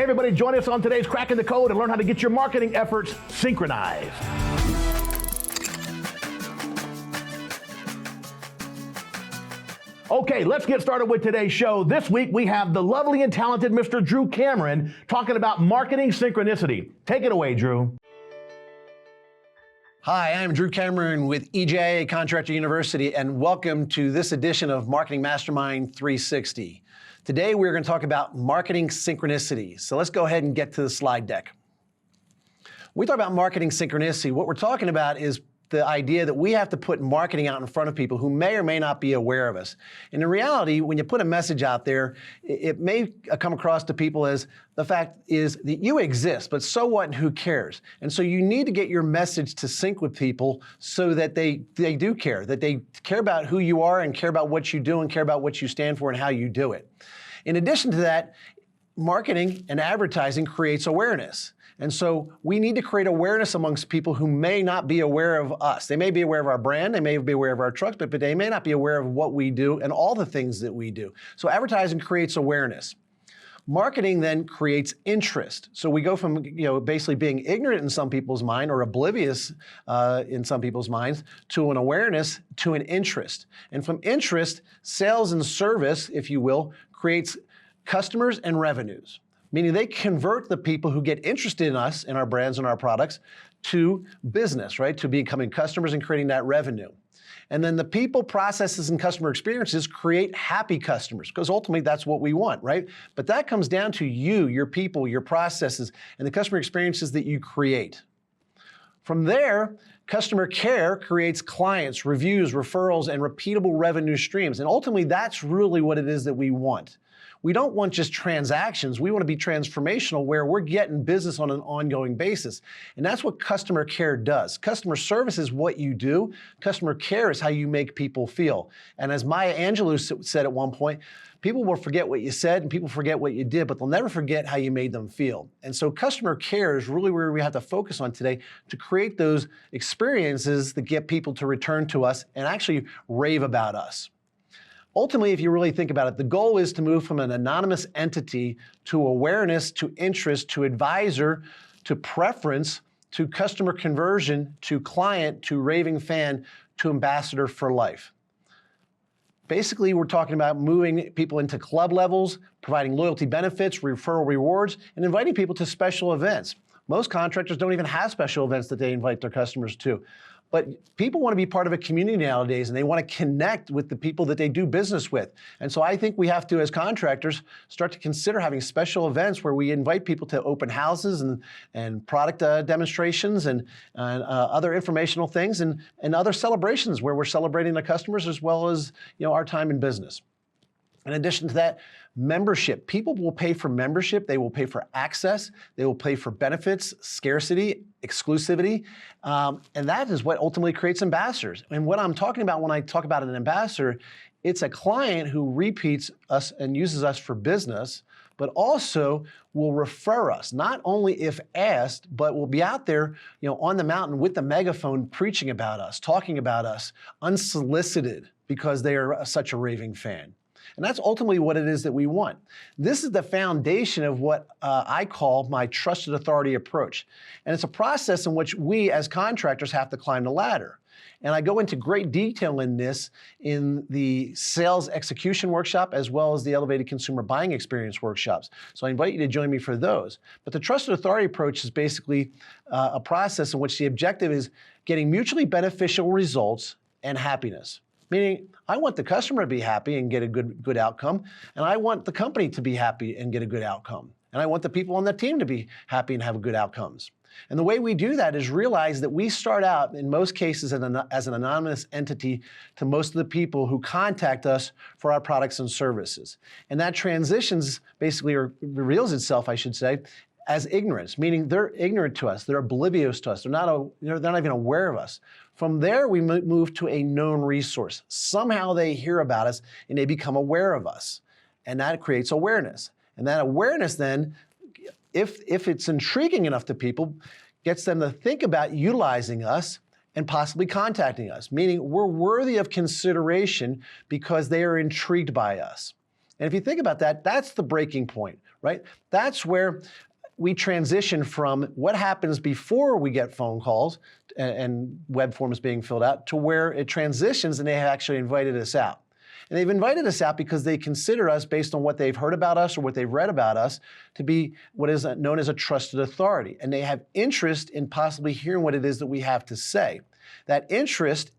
Hey everybody, join us on today's Cracking the Code and learn how to get your marketing efforts synchronized. Okay, let's get started with today's show. This week we have the lovely and talented Mr. Drew Cameron talking about marketing synchronicity. Take it away, Drew. Hi, I'm Drew Cameron with EJA Contractor University, and welcome to this edition of Marketing Mastermind 360. Today we're going to talk about marketing synchronicity. So let's go ahead and get to the slide deck. When we talk about marketing synchronicity, what we're talking about is the idea that we have to put marketing out in front of people who may or may not be aware of us. And in reality, when you put a message out there, it may come across to people as the fact is that you exist, but so what and who cares? And so you need to get your message to sync with people so that they do care, that they care about who you are and care about what you do and care about what you stand for and how you do it. In addition to that, marketing and advertising creates awareness. And so we need to create awareness amongst people who may not be aware of us. They may be aware of our brand, they may be aware of our trucks, but they may not be aware of what we do and all the things that we do. So advertising creates awareness. Marketing then creates interest. So we go from basically being ignorant in some people's mind or oblivious in some people's minds to an awareness to an interest. And from interest, sales and service, if you will, creates customers and revenues. Meaning they convert the people who get interested in us, in our brands and our products, to business, right? To becoming customers and creating that revenue. And then the people, processes, and customer experiences create happy customers, because ultimately that's what we want, right? But that comes down to you, your people, your processes, and the customer experiences that you create. From there, customer care creates clients, reviews, referrals, and repeatable revenue streams. And ultimately, that's really what it is that we want. We don't want just transactions. We want to be transformational where we're getting business on an ongoing basis. And that's what customer care does. Customer service is what you do. Customer care is how you make people feel. And as Maya Angelou said at one point, people will forget what you said and people forget what you did, but they'll never forget how you made them feel. And so customer care is really where we have to focus on today to create those experiences that get people to return to us and actually rave about us. Ultimately, if you really think about it, the goal is to move from an anonymous entity to awareness, to interest, to advisor, to preference, to customer conversion, to client, to raving fan, to ambassador for life. Basically, we're talking about moving people into club levels, providing loyalty benefits, referral rewards, and inviting people to special events. Most contractors don't even have special events that they invite their customers to. But people want to be part of a community nowadays, and they want to connect with the people that they do business with. And so I think we have to, as contractors, start to consider having special events where we invite people to open houses and product demonstrations and other informational things and other celebrations where we're celebrating the customers as well as our time in business. In addition to that, membership. People will pay for membership, they will pay for access, they will pay for benefits, scarcity, exclusivity, and that is what ultimately creates ambassadors. And what I'm talking about when I talk about an ambassador, it's a client who repeats us and uses us for business, but also will refer us, not only if asked, but will be out there on the mountain with the megaphone preaching about us, talking about us, unsolicited because they are such a raving fan. And that's ultimately what it is that we want. This is the foundation of what I call my trusted authority approach. And it's a process in which we as contractors have to climb the ladder. And I go into great detail in this in the sales execution workshop as well as the elevated consumer buying experience workshops. So I invite you to join me for those. But the trusted authority approach is basically a process in which the objective is getting mutually beneficial results and happiness. Meaning, I want the customer to be happy and get a good outcome, and I want the company to be happy and get a good outcome. And I want the people on the team to be happy and have good outcomes. And the way we do that is realize that we start out, in most cases, as an anonymous entity to most of the people who contact us for our products and services. And that transitions basically, or reveals itself, I should say, as ignorance, meaning they're ignorant to us, they're oblivious to us, they're not even aware of us. From there, we move to a known resource. Somehow they hear about us and they become aware of us. And that creates awareness. And that awareness then, if it's intriguing enough to people, gets them to think about utilizing us and possibly contacting us, meaning we're worthy of consideration because they are intrigued by us. And if you think about that, that's the breaking point. right? That's where we transition from what happens before we get phone calls and web forms being filled out to where it transitions and they have actually invited us out. And they've invited us out because they consider us, based on what they've heard about us or what they've read about us, to be what is known as a trusted authority. And they have interest in possibly hearing what it is that we have to say. That interest,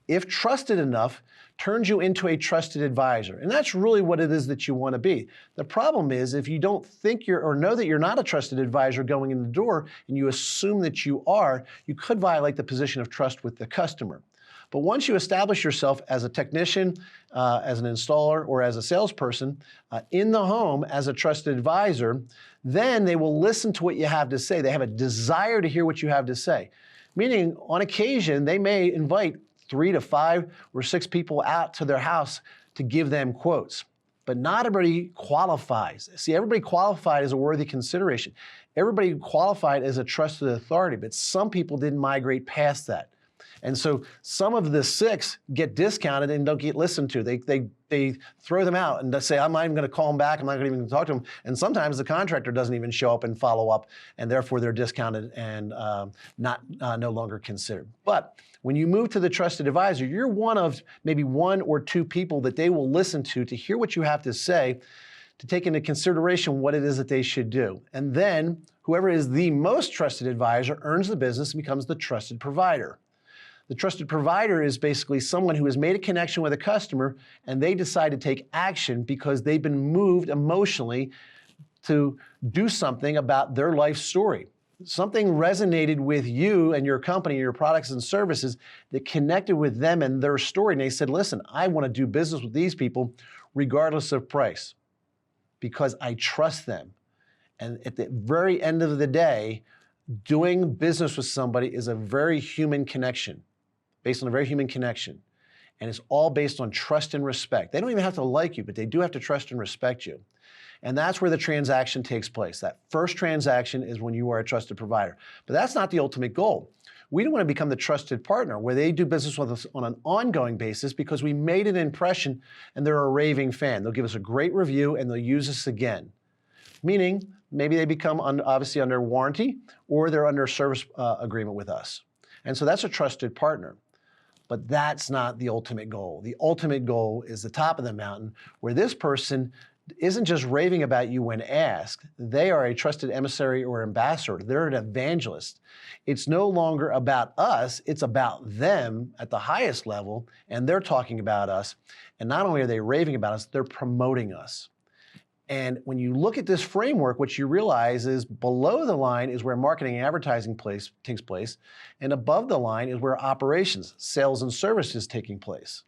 if trusted enough, turns you into a trusted advisor. And that's really what it is that you want to be. The problem is if you don't think you're, or know that you're not a trusted advisor going in the door, and you assume that you are, you could violate the position of trust with the customer. But once you establish yourself as a technician, as an installer, or as a salesperson in the home as a trusted advisor, then they will listen to what you have to say. They have a desire to hear what you have to say. Meaning, on occasion, they may invite 3 to 5 or 6 people out to their house to give them quotes. But not everybody qualifies. See, everybody qualified as a worthy consideration. Everybody qualified as a trusted authority, but some people didn't migrate past that. And so some of the 6 get discounted and don't get listened to. They throw them out and they say, I'm not even going to call them back. I'm not even going to talk to them. And sometimes the contractor doesn't even show up and follow up, and therefore they're discounted and no longer considered. But when you move to the trusted advisor, you're one of maybe 1 or 2 people that they will listen to hear what you have to say, to take into consideration what it is that they should do. And then whoever is the most trusted advisor earns the business and becomes the trusted provider. The trusted provider is basically someone who has made a connection with a customer and they decide to take action because they've been moved emotionally to do something about their life story. Something resonated with you and your company, your products and services, that connected with them and their story. And they said, listen, I want to do business with these people regardless of price because I trust them. And at the very end of the day, doing business with somebody is a very human connection, based on a very human connection. And it's all based on trust and respect. They don't even have to like you, but they do have to trust and respect you. And that's where the transaction takes place. That first transaction is when you are a trusted provider. But that's not the ultimate goal. We don't want to become the trusted partner where they do business with us on an ongoing basis because we made an impression and they're a raving fan. They'll give us a great review and they'll use us again. Meaning, maybe they become obviously under warranty or they're under a service agreement with us. And so that's a trusted partner. But that's not the ultimate goal. The ultimate goal is the top of the mountain where this person isn't just raving about you when asked. They are a trusted emissary or ambassador. They're an evangelist. It's no longer about us, it's about them at the highest level, and they're talking about us. And not only are they raving about us, they're promoting us. And when you look at this framework, what you realize is below the line is where marketing and advertising takes place, and above the line is where operations, sales and service is taking place.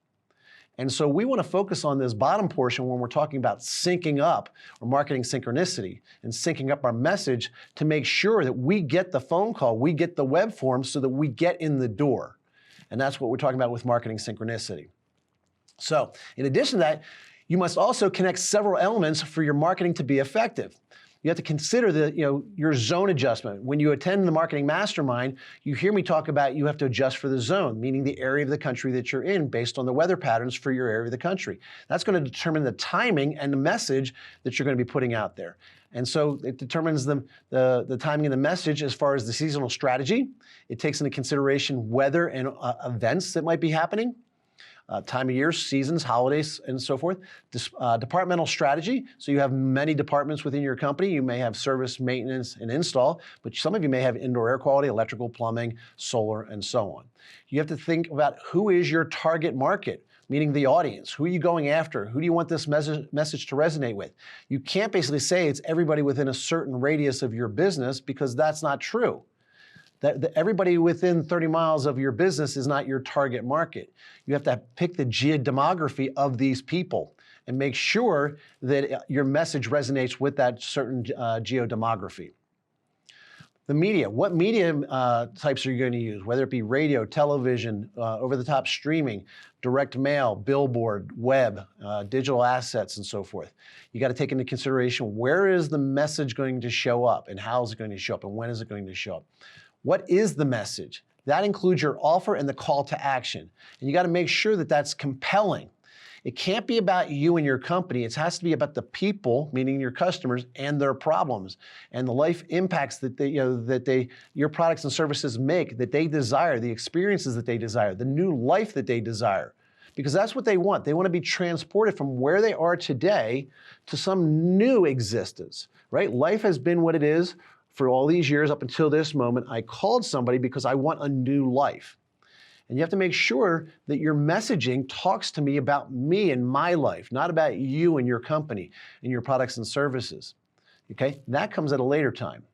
And so we want to focus on this bottom portion when we're talking about syncing up or marketing synchronicity and syncing up our message to make sure that we get the phone call, we get the web form so that we get in the door. And that's what we're talking about with marketing synchronicity. So in addition to that, you must also connect several elements for your marketing to be effective. You have to consider your zone adjustment. When you attend the marketing mastermind, you hear me talk about you have to adjust for the zone, meaning the area of the country that you're in based on the weather patterns for your area of the country. That's going to determine the timing and the message that you're going to be putting out there. And so it determines the timing of the message as far as the seasonal strategy. It takes into consideration weather and events that might be happening. Time of year, seasons, holidays, and so forth. Departmental strategy, so you have many departments within your company. You may have service, maintenance, and install, but some of you may have indoor air quality, electrical, plumbing, solar, and so on. You have to think about who is your target market, meaning the audience. Who are you going after? Who do you want this message to resonate with? You can't basically say it's everybody within a certain radius of your business because that's not true. Everybody within 30 miles of your business is not your target market. You have to pick the geodemography of these people and make sure that your message resonates with that certain geodemography. The media, what media types are you going to use? Whether it be radio, television, over-the-top streaming, direct mail, billboard, web, digital assets, and so forth. You got to take into consideration where is the message going to show up and how is it going to show up and when is it going to show up. What is the message? That includes your offer and the call to action. And you got to make sure that that's compelling. It can't be about you and your company. It has to be about the people, meaning your customers, and their problems, and the life impacts that your products and services make, that they desire, the experiences that they desire, the new life that they desire. Because that's what they want. They want to be transported from where they are today to some new existence, right? Life has been what it is for all these years up until this moment. I called somebody because I want a new life. And you have to make sure that your messaging talks to me about me and my life, not about you and your company and your products and services. Okay? That comes at a later time.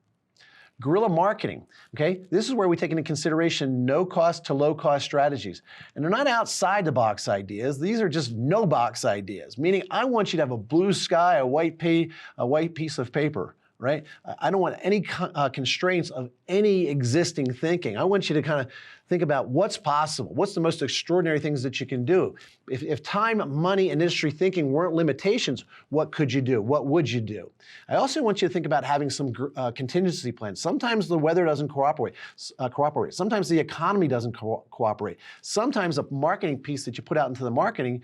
Guerrilla marketing, okay? This is where we take into consideration no-cost to low-cost strategies. And they're not outside-the-box ideas. These are just no-box ideas, meaning I want you to have a blue sky, a white piece of paper, right? I don't want any constraints of any existing thinking. I want you to kind of think about what's possible. What's the most extraordinary things that you can do? If time, money, and industry thinking weren't limitations, what could you do? What would you do? I also want you to think about having some contingency plans. Sometimes the weather doesn't cooperate. Sometimes the economy doesn't cooperate. Sometimes the marketing piece that you put out into the marketing,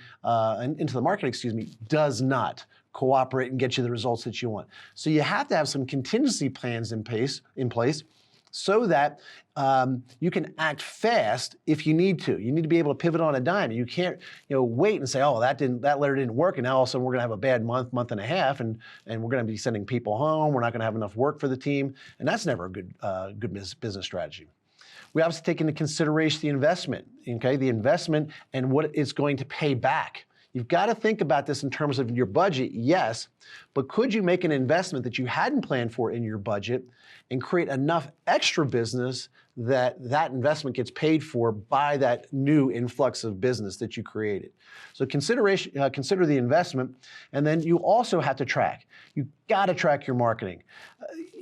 does not cooperate and get you the results that you want. So you have to have some contingency plans in place so that you can act fast if you need to. You need to be able to pivot on a dime. You can't, wait and say, oh, that letter didn't work, and now all of a sudden we're going to have a bad month and a half, and we're going to be sending people home. We're not going to have enough work for the team, and that's never a good business strategy. We obviously take into consideration the investment, okay? The investment and what it's going to pay back. You've got to think about this in terms of your budget, yes, but could you make an investment that you hadn't planned for in your budget and create enough extra business that that investment gets paid for by that new influx of business that you created? So consider the investment, and then you also have to track. You got to track your marketing.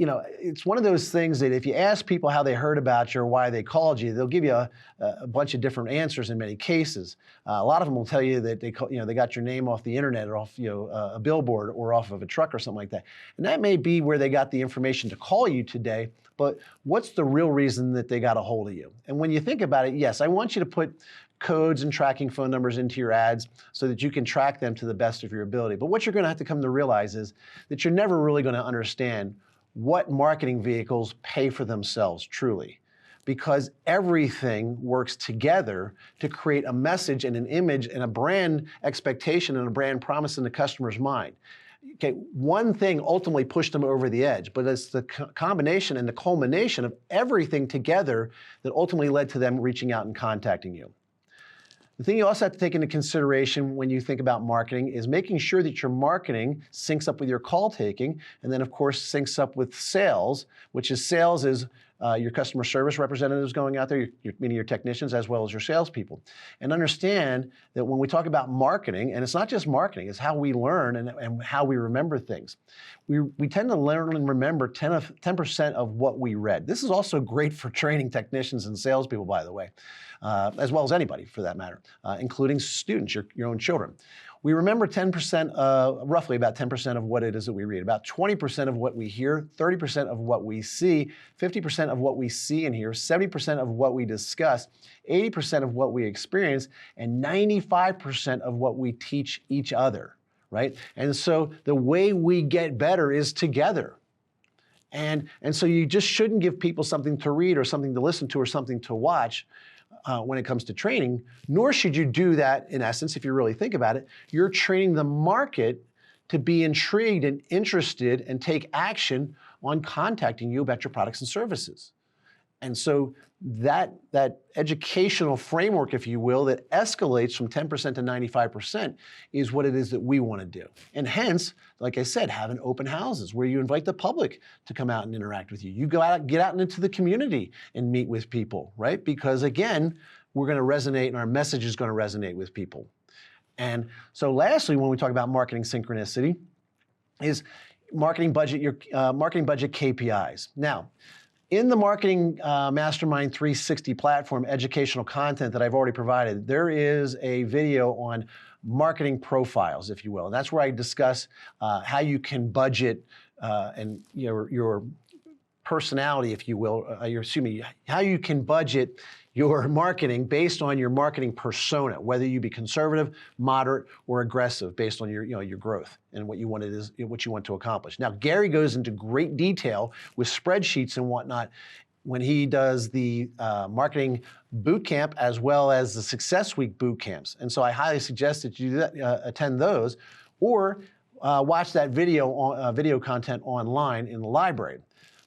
It's one of those things that if you ask people how they heard about you or why they called you, they'll give you a bunch of different answers in many cases. A lot of them will tell you that they got your name off the internet or off a billboard or off of a truck or something like that. And that may be where they got the information to call you today, but what's the real reason that they got a hold of you? And when you think about it, yes, I want you to put codes and tracking phone numbers into your ads so that you can track them to the best of your ability. But what you're going to have to come to realize is that you're never really going to understand what marketing vehicles pay for themselves truly, because everything works together to create a message and an image and a brand expectation and a brand promise in the customer's mind. Okay, one thing ultimately pushed them over the edge, but it's the combination and the culmination of everything together that ultimately led to them reaching out and contacting you. The thing you also have to take into consideration when you think about marketing is making sure that your marketing syncs up with your call taking, and then of course syncs up with sales, which is your customer service representatives going out there, meaning your technicians as well as your salespeople. And understand that when we talk about marketing, and it's not just marketing, it's how we learn and how we remember things. We tend to learn and remember 10% of what we read. This is also great for training technicians and salespeople, by the way, as well as anybody for that matter, including students, your own children. We remember 10%, roughly about 10% of what it is that we read, about 20% of what we hear, 30% of what we see, 50% of what we see and hear, 70% of what we discuss, 80% of what we experience, and 95% of what we teach each other, right? And so the way we get better is together. And so you just shouldn't give people something to read or something to listen to or something to watch when it comes to training, nor should you do that in essence, if you really think about it. You're training the market to be intrigued and interested and take action on contacting you about your products and services. And so that educational framework, if you will, that escalates from 10% to 95% is what it is that we want to do. And hence, like I said, having open houses where you invite the public to come out and interact with you. You go out, get out into the community and meet with people, right? Because again, we're going to resonate and our message is going to resonate with people. And so lastly, when we talk about marketing synchronicity, is marketing budget KPIs. Now, in the Marketing Mastermind 360 platform, educational content that I've already provided, there is a video on marketing profiles, if you will. And that's where I discuss how you can budget and your personality, if you will, how you can budget your marketing based on your marketing persona, whether you be conservative, moderate, or aggressive based on your growth and what you want to accomplish. Now, Gary goes into great detail with spreadsheets and whatnot when he does the marketing boot camp as well as the Success Week boot camps. And so I highly suggest that you attend those or watch that video content online in the library.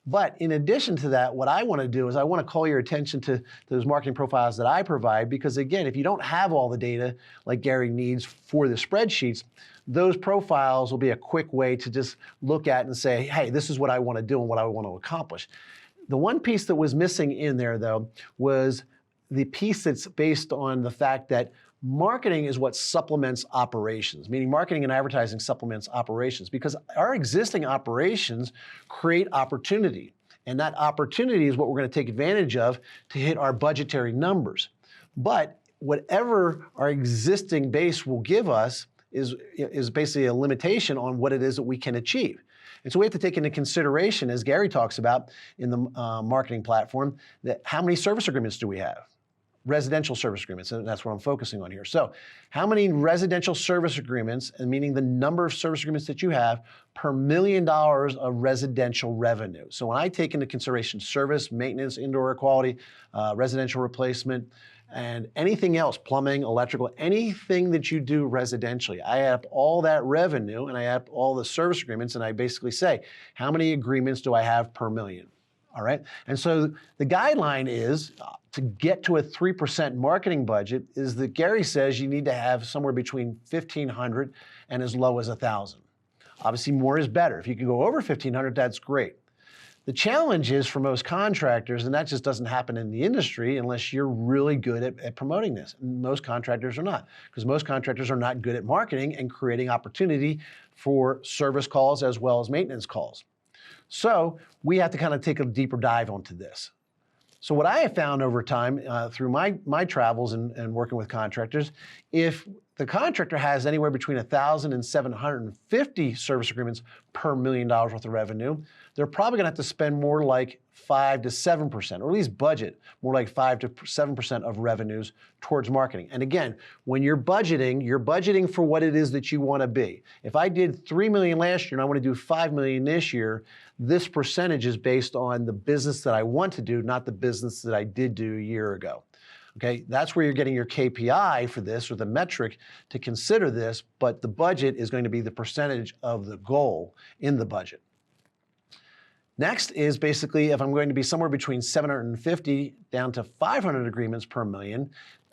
But in addition to that, what I want to do is I want to call your attention to those marketing profiles that I provide, because again, if you don't have all the data like Gary needs for the spreadsheets, those profiles will be a quick way to just look at and say, hey, this is what I want to do and what I want to accomplish. The one piece that was missing in there, though, was the piece that's based on the fact that marketing is what supplements operations, meaning marketing and advertising supplements operations, because our existing operations create opportunity. And that opportunity is what we're going to take advantage of to hit our budgetary numbers. But whatever our existing base will give us is basically a limitation on what it is that we can achieve. And so we have to take into consideration, as Gary talks about in the marketing platform, that how many service agreements do we have? Residential service agreements, and that's what I'm focusing on here. So how many residential service agreements, and meaning the number of service agreements that you have per $1 million of residential revenue. So when I take into consideration service, maintenance, indoor air quality, residential replacement, and anything else, plumbing, electrical, anything that you do residentially, I add up all that revenue and I add up all the service agreements, and I basically say, how many agreements do I have per million? All right, and so the guideline is to get to a 3% marketing budget is that Gary says you need to have somewhere between 1,500 and as low as 1,000. Obviously, more is better. If you can go over 1,500, that's great. The challenge is for most contractors, and that just doesn't happen in the industry unless you're really good at promoting this. Most contractors are not, because most contractors are not good at marketing and creating opportunity for service calls as well as maintenance calls. So we have to kind of take a deeper dive onto this. So what I have found over time through my travels and working with contractors, if the contractor has anywhere between 1,000 and 750 service agreements per $1 million worth of revenue, they're probably going to have to spend more like 5 to 7%, or at least budget more like 5 to 7% of revenues towards marketing. And again, when you're budgeting for what it is that you want to be. If I did 3 million last year and I want to do 5 million this year, this percentage is based on the business that I want to do, not the business that I did do a year ago. Okay, that's where you're getting your KPI for this, or the metric to consider this, but the budget is going to be the percentage of the goal in the budget. Next is basically if I'm going to be somewhere between 750 down to 500 agreements per million,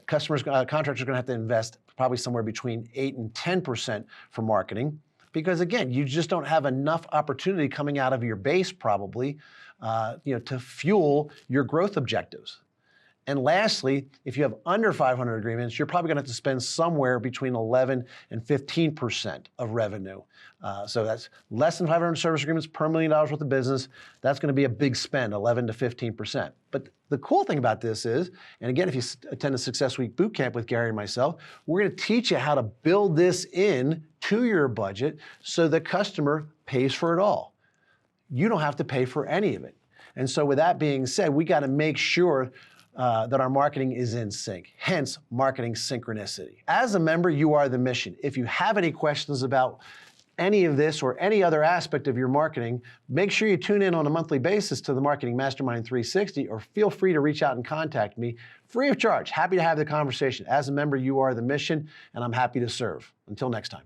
contractors are going to have to invest probably somewhere between 8 and 10% for marketing, because again, you just don't have enough opportunity coming out of your base probably to fuel your growth objectives. And lastly, if you have under 500 agreements, you're probably going to have to spend somewhere between 11 and 15% of revenue. So that's less than 500 service agreements per $1 million worth of business. That's going to be a big spend, 11 to 15%. But the cool thing about this is, and again, if you attend a Success Week boot camp with Gary and myself, we're going to teach you how to build this in to your budget so the customer pays for it all. You don't have to pay for any of it. And so with that being said, we got to make sure that our marketing is in sync, hence marketing synchronicity. As a member, you are the mission. If you have any questions about any of this or any other aspect of your marketing, make sure you tune in on a monthly basis to the Marketing Mastermind 360, or feel free to reach out and contact me free of charge. Happy to have the conversation. As a member, you are the mission, and I'm happy to serve. Until next time.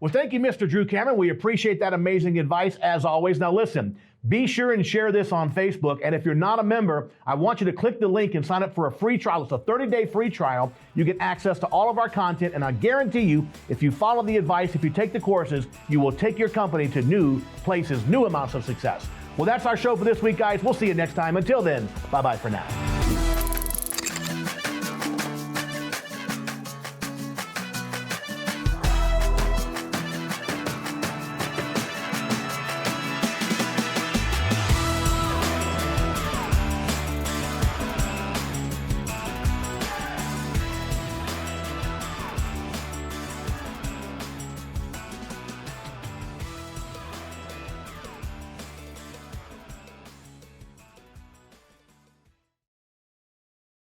Well, thank you, Mr. Drew Cameron. We appreciate that amazing advice as always. Now listen, be sure and share this on Facebook. And if you're not a member, I want you to click the link and sign up for a free trial. It's a 30-day free trial. You get access to all of our content. And I guarantee you, if you follow the advice, if you take the courses, you will take your company to new places, new amounts of success. Well, that's our show for this week, guys. We'll see you next time. Until then, bye-bye for now.